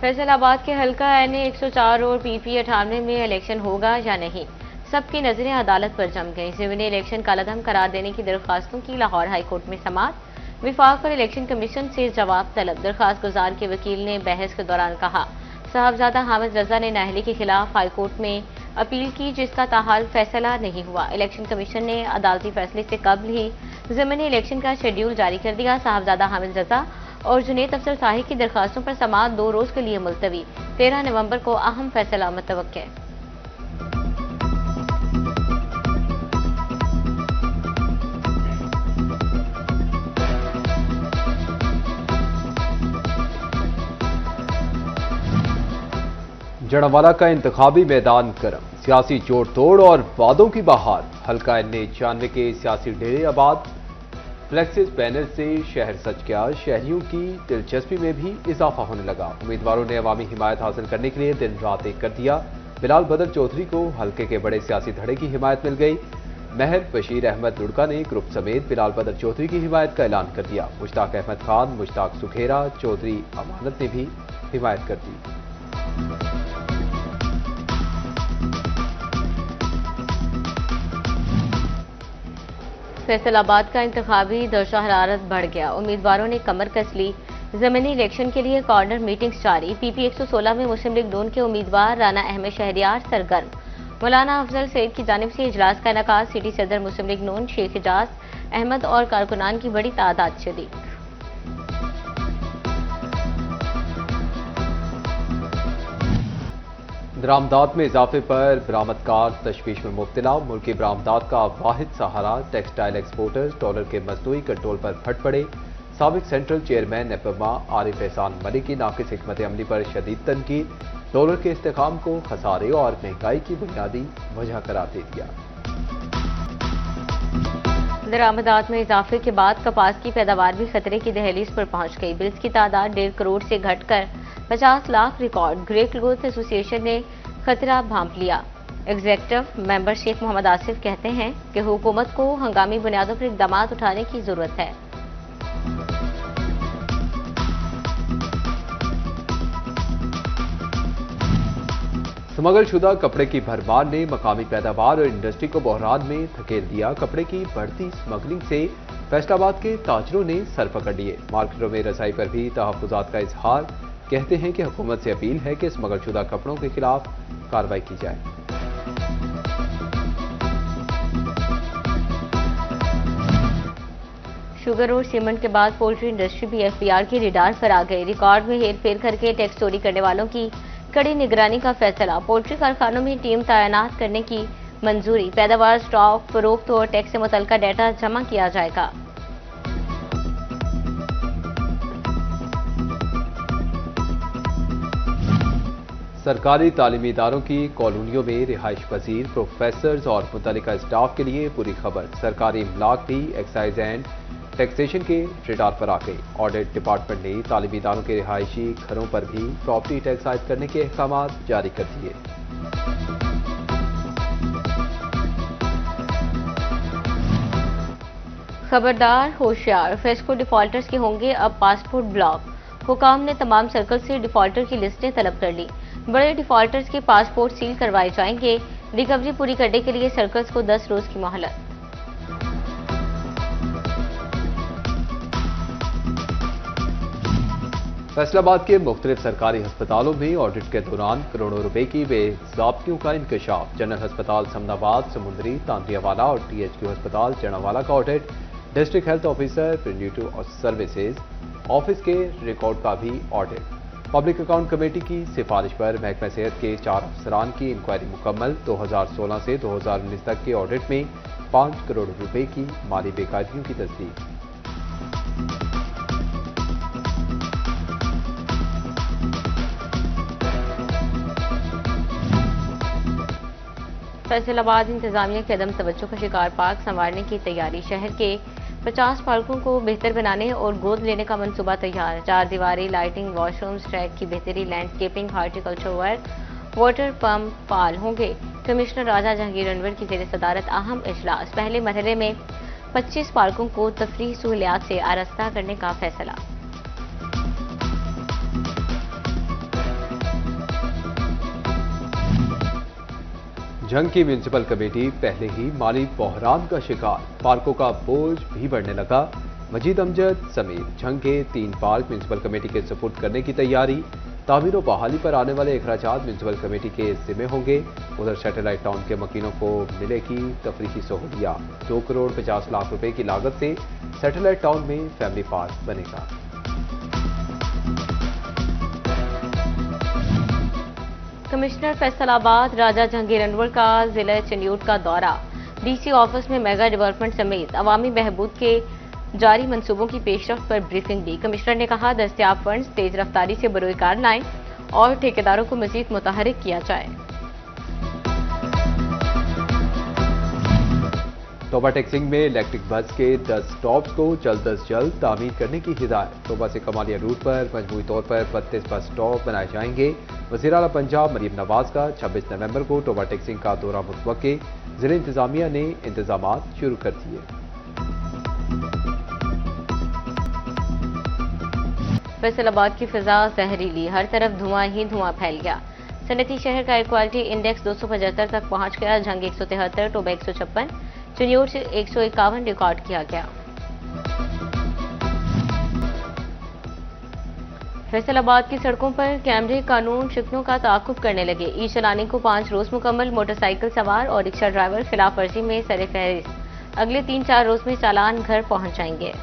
फैसलाबाद के हल्का NA 104 और PP 98 में इलेक्शन होगा या नहीं, सबकी नजरें अदालत पर जम गई। ज़िमनी इलेक्शन कालादम करार देने की दरखास्तों की लाहौर हाईकोर्ट में समाअत। विफाक और इलेक्शन कमीशन से जवाब तलब। दरखास्त गुजार के वकील ने बहस के दौरान कहा, साहबजादा हामिद रजा ने नाअहली के खिलाफ हाईकोर्ट में अपील की, जिसका ताहाल फैसला नहीं हुआ। इलेक्शन कमीशन ने अदालती फैसले से कबल ही ज़िमनी इलेक्शन का शेड्यूल जारी कर दिया। साहबजादा हामिद रजा और जुनैद अफसर साही की दरखास्तों पर समाअत 2 रोज के लिए मुलतवी। 13 नवंबर को अहम फैसला मुतवक्के है। जड़ावाला का इंतखाबी मैदान गर्म, सियासी जोड़ तोड़ और वादों की बहार। हल्का NA 91 के सियासी डेरे आबाद, फ्लेक्सिस बैनर से शहर सज गया। शहरियों की दिलचस्पी में भी इजाफा होने लगा। उम्मीदवारों ने अवामी हिमायत हासिल करने के लिए दिन रात एक कर दिया। बिलाल बदर चौधरी को हल्के के बड़े सियासी धड़े की हिमायत मिल गई। महर बशीर अहमद लुड़का ने ग्रुप समेत बिलाल बदर चौधरी की हिमायत का ऐलान कर दिया। मुश्ताक अहमद खान, मुश्ताक सुखेरा, चौधरी अमानत ने भी हिमायत कर दी। फैसलाबाद का इंतखाबी दर्जा हरारत बढ़ गया। उम्मीदवारों ने कमर कस ली। ज़मीनी इलेक्शन के लिए कॉर्नर मीटिंग्स जारी। PP 116 में मुस्लिम लीग नून के उम्मीदवार राना अहमद शहरियार सरगर्म। मौलाना अफजल सईद की जानिब से इजलास का इनेकाद। सिटी सदर मुस्लिम लीग नून शेख एजाज अहमद और कारकुनान की बड़ी तादाद शरीक। बरामदात में इजाफे पर बरामदकार तशवीश में मुब्तला। मुल्की बरामदात का वाहिद सहारा टेक्सटाइल एक्सपोर्टर्स डॉलर के मसनूई कंट्रोल पर फट पड़े। साबिक सेंट्रल चेयरमैन नेपमा आरिफ एहसान मलिक की नाकिस हिकमत अमली पर शदीद तनकीद। डॉलर के इस्तेकाम को खसारे और महंगाई की बुनियादी वजह करार दे दिया। दरामदात में इजाफे के बाद कपास की पैदावार भी खतरे की दहलीज पर पहुंच गई। बिल्स की तादाद 1.5 करोड़ से घटकर 50 lakh record. Great growth association ने खतरा भांप लिया। एग्जीक्यूटिव मेंबर शेख मोहम्मद आसिफ कहते हैं कि हुकूमत को हंगामी बुनियादों पर इकदाम उठाने की जरूरत है। स्मगलशुदा कपड़े की भरमार ने मकामी पैदावार और इंडस्ट्री को बहरान में धकेल दिया। कपड़े की बढ़ती स्मगलिंग से फैसलाबाद के ताजरों ने सर पकड़ लिए। मार्केटों में रसाई पर भी तहफ्फुजात का इजहार। कहते हैं कि हुकूमत से अपील है कि स्मगलशुदा कपड़ों के खिलाफ कार्रवाई की जाए। शुगर और सीमेंट के बाद पोल्ट्री इंडस्ट्री भी FBR की रिडार पर आ गई। रिकॉर्ड में हेरफेर करके टैक्स चोरी करने वालों की कड़ी निगरानी का फैसला। पोल्ट्री कारखानों में टीम तैनात करने की मंजूरी। पैदावार, स्टॉक, फरोख्त और टैक्स से मुतल्लिका डाटा जमा किया जाएगा। सरकारी तालीमी इदारों की कॉलोनियों में रिहाइश पजीर प्रोफेसर्स और मुतल्लिका स्टाफ के लिए बुरी खबर। सरकारी इमलाक भी एक्साइज एंड टैक्सेशन के रडार पर आ गई। ऑडिट डिपार्टमेंट ने तालीमी इदारों के रिहायशी घरों पर भी प्रॉपर्टी टैक्स आयद करने के अहकाम जारी कर दिए। खबरदार, होशियार, फेस्को डिफॉल्टर्स के होंगे अब पासपोर्ट ब्लॉक। हुकाम ने तमाम सर्कल से डिफॉल्टर की लिस्टें तलब कर ली। बड़े डिफॉल्टर्स के पासपोर्ट सील करवाए जाएंगे। रिकवरी पूरी करने के लिए सर्कल्स को 10 रोज की मोहलत। फैसलाबाद के मुख्तलिफ सरकारी अस्पतालों में ऑडिट के दौरान करोड़ों रुपए की बेज़ाब्तियों का इंकशाफ। जनरल अस्पताल समनाबाद, समुंदरी, तांदियावाला और THQ अस्पताल जड़ावाला का audit. District health officer preventive services office के रिकॉर्ड का भी ऑडिट। पब्लिक अकाउंट कमेटी की सिफारिश पर महकमा सेहत के 4 अफसरान की इंक्वायरी मुकम्मल। 2016 से 2019 तक के ऑडिट में 5 करोड़ रुपए की माली बेकायदगियों की तस्दीक। फैसलाबाद इंतजामिया के अदम तवज्जो का शिकार पार्क संवारने की तैयारी। शहर के 50 पार्कों को बेहतर बनाने और गोद लेने का मंसूबा तैयार। 4 दीवारी, लाइटिंग, वॉशरूम्स, ट्रैक की बेहतरी, landscaping, horticulture work, water pump पाल होंगे। कमिश्नर राजा जहांगीर अनवर की जेर सदारत अहम इजलास। पहले मरहले में 25 पार्कों को तफरीही सहूलियात से आरास्ता करने का फैसला। झंग की म्यूनिसिपल कमेटी पहले ही माली बहरान का शिकार, पार्कों का बोझ भी बढ़ने लगा। मजीद अमजद समेत झंग के 3 पार्क म्यूनिसिपल कमेटी के सुपुर्द करने की तैयारी। तामीर और बहाली पर आने वाले अखराजात म्यूनिसिपल कमेटी के जिम्मे होंगे। उधर सैटेलाइट टाउन के मकीनों को मिलेगी तफरीही सहूलियात। 2 करोड़ 50 लाख रुपए की लागत से सैटेलाइट टाउन में फैमिली पार्क बनेगा। कमिश्नर फैसलाबाद राजा जहांगीर अनवर का जिला चंडियोट का दौरा। डीसी ऑफिस में मेगा डेवलपमेंट समेत अवामी बहबूद के जारी मंसूबों की पेशरफ्त पर ब्रीफिंग दी। कमिश्नर ने कहा, दस्तयाब फंड्स तेज रफ्तारी से बरोकार लाएं और ठेकेदारों को मजीद मुतहरिक किया जाए। तोबा टेक्सिंग में इलेक्ट्रिक बस के 10 स्टॉप्स को जल्द अज जल्द तामीर करने की हिदायत। तोबा से कमालिया रूट पर मजमूई तौर पर 32 बस स्टॉप बनाए जाएंगे। वज़ीर आला पंजाब मरीम नवाज का 26 नवंबर को तोबा टेक्सिंग का दौरा मुतवक्के। जिला इंतजामिया ने इंतजाम शुरू कर दिए। फैसलाबाद की फिजा जहरीली, हर तरफ धुआं ही धुआं फैल गया। सनती शहर का एयर क्वालिटी इंडेक्स 275 तक पहुंच गया। झंग 173, टोबा 156, चंडियोट से 151 रिकॉर्ड किया गया। फैसलाबाद की सड़कों पर कैमरे कानून शिकनों का ताकुब करने लगे। ई चलाने को 5 रोज मुकम्मल। मोटरसाइकिल सवार और रिक्शा ड्राइवर खिलाफ वर्जी में सरे फहरिस्त। अगले 3-4 रोज में चालान घर पहुंच जाएंगे।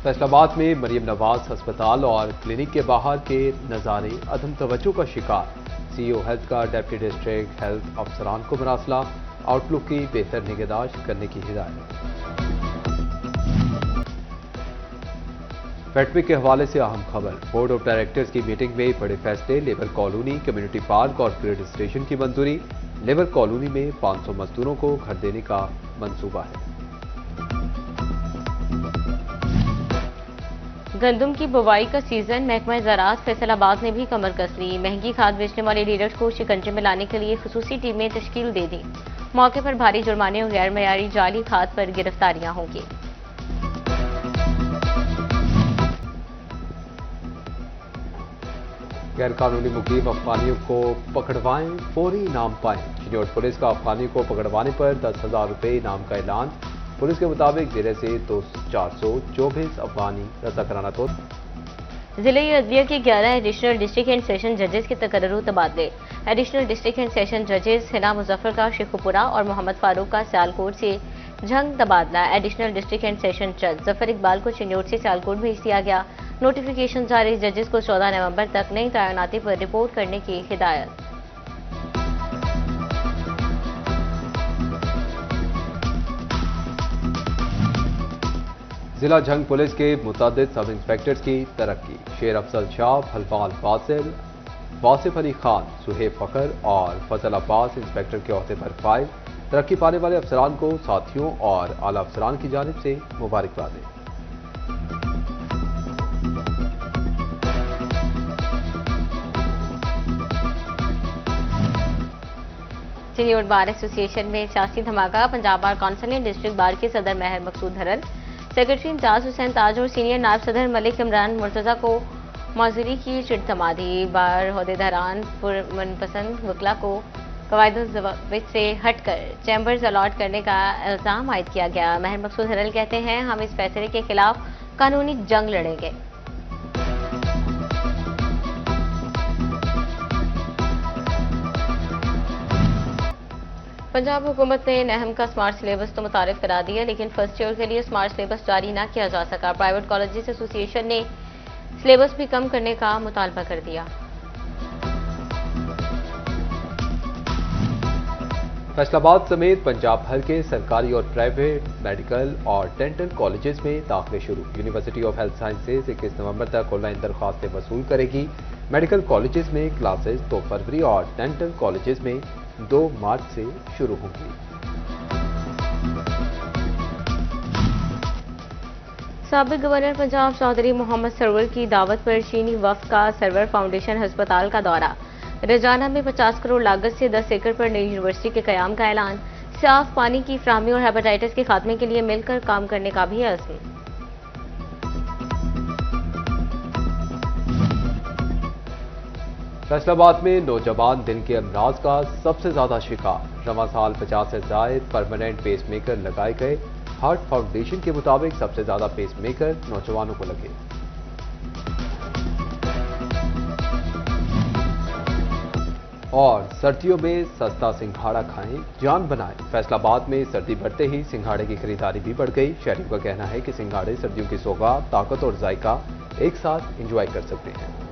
फैसलाबाद में मरीम नवाज अस्पताल और क्लिनिक के बाहर के नज़ारे अदम तवज्जो का शिकार। सीईओ हेल्थ का डिप्टी डिस्ट्रिक्ट हेल्थ अफसरान को मरासला। आउटलुक की बेहतर निगहदाश्त करने की हिदायत। फैटविक के हवाले से अहम खबर। बोर्ड ऑफ डायरेक्टर्स की मीटिंग में बड़े फैसले। लेबर कॉलोनी, कम्युनिटी पार्क और ग्रिड स्टेशन की मंजूरी। लेबर कॉलोनी में 500 मजदूरों को घर देने का मंसूबा है। गंदम की बुवाई का सीजन। महकमा ज़राअत फैसलाबाद ने भी कमर कस ली। महंगी खाद बेचने वाले डीलर्स को शिकंजे में लाने के लिए खुसूसी टीमें तश्कील दे दी। मौके पर भारी जुर्माने और गैर मयारी जाली खाद पर गिरफ्तारियां होंगी। गैर कानूनी मुकीम अफगानियों को पकड़वाएं, फौरी इनाम पाएं। चंडियोट पुलिस का अफगानियों को पकड़वाने पर 10,000 रुपए इनाम का ऐलान। पुलिस के मुताबिक जिले से 424 अफगानी रज़ाकाराना तौर। जिले अदलिया के 11 एडिशनल डिस्ट्रिक्ट एंड सेशन जजेस के तकर्रुर तबादले। एडिशनल डिस्ट्रिक्ट एंड सेशन जजेस हिना मुजफ्फर का शेखुपुरा और मोहम्मद फारूक का सियालकोट से झंग तबादला। एडिशनल डिस्ट्रिक्ट एंड सेशन जज जफर इकबाल को चंडियोट से सियालकोट भेज दिया गया। नोटिफिकेशन जारी। जजेस को 14 नवंबर तक नई तैनाती पर रिपोर्ट करने की हिदायत। जिला झंग पुलिस के मुतअद्दिद सब इंस्पेक्टर्स की तरक्की। शेर अफजल शाह, फलवाल फासिल, वासिफ अली खान, सुहेब फखर और फजल अब्बास इंस्पेक्टर के ओहदे पर फाइज। तरक्की पाने वाले अफसरान को साथियों और आला अफसरान की जानिब से मुबारकबाद। चंडियोट बार एसोसिएशन में सियासी धमाका। पंजाब बार काउंसिल ने डिस्ट्रिक्ट बार के सदर महर मकसूद हरन, सेक्रेटरी इम्तियाज हुसैन ताज और सीनियर नायब सदर मलिक इमरान मुर्तजा को मौजूदगी की चिटमा दी। बार अहदेदारान मनपसंद वकला को कवायद से हटकर चैम्बर्स अलॉट करने का इल्जाम आयद किया गया। महर मकसूद हरन कहते हैं, हम इस फैसले के खिलाफ कानूनी जंग लड़ेंगे। पंजाब हुकूमत ने नहम का स्मार्ट सिलेबस तो मुतारिफ करा दिया, लेकिन फर्स्ट ईयर के लिए स्मार्ट सिलेबस जारी न किया जा सका। प्राइवेट कॉलेजेस एसोसिएशन ने सिलेबस भी कम करने का मुतालबा कर दिया। फैसलाबाद समेत पंजाब भर के सरकारी और प्राइवेट मेडिकल और डेंटल कॉलेजेस में दाखिले शुरू। यूनिवर्सिटी ऑफ हेल्थ साइंसेज 21 नवंबर तक ऑनलाइन दरख्वास्तें वसूल करेगी। मेडिकल कॉलेजेस में क्लासेस 2 फरवरी और डेंटल कॉलेजेस में 2 मार्च से शुरू होंगी। साबिक गवर्नर पंजाब चौधरी मोहम्मद सरवर की दावत पर चीनी वफ्द का सरवर फाउंडेशन अस्पताल का दौरा। रजाना में 50 करोड़ लागत से 10 एकड़ पर नई यूनिवर्सिटी के कयाम का ऐलान। साफ पानी की फ्राहमी और हेपेटाइटिस के खात्मे के लिए मिलकर काम करने का भी अज़्म। फैसलाबाद में नौजवान दिल के अमराज का सबसे ज्यादा शिकार। रवां साल 50 से जायद परमानेंट पेसमेकर लगाए गए। हार्ट फाउंडेशन के मुताबिक सबसे ज्यादा पेसमेकर नौजवानों को लगे। और सर्दियों में सस्ता सिंघाड़ा खाएं, जान बनाएं। फैसलाबाद में सर्दी बढ़ते ही सिंघाड़े की खरीदारी भी बढ़ गई। शहरियों का कहना है कि सिंघाड़े सर्दियों की सौगात, ताकत और जायका एक साथ एंजॉय कर सकते हैं।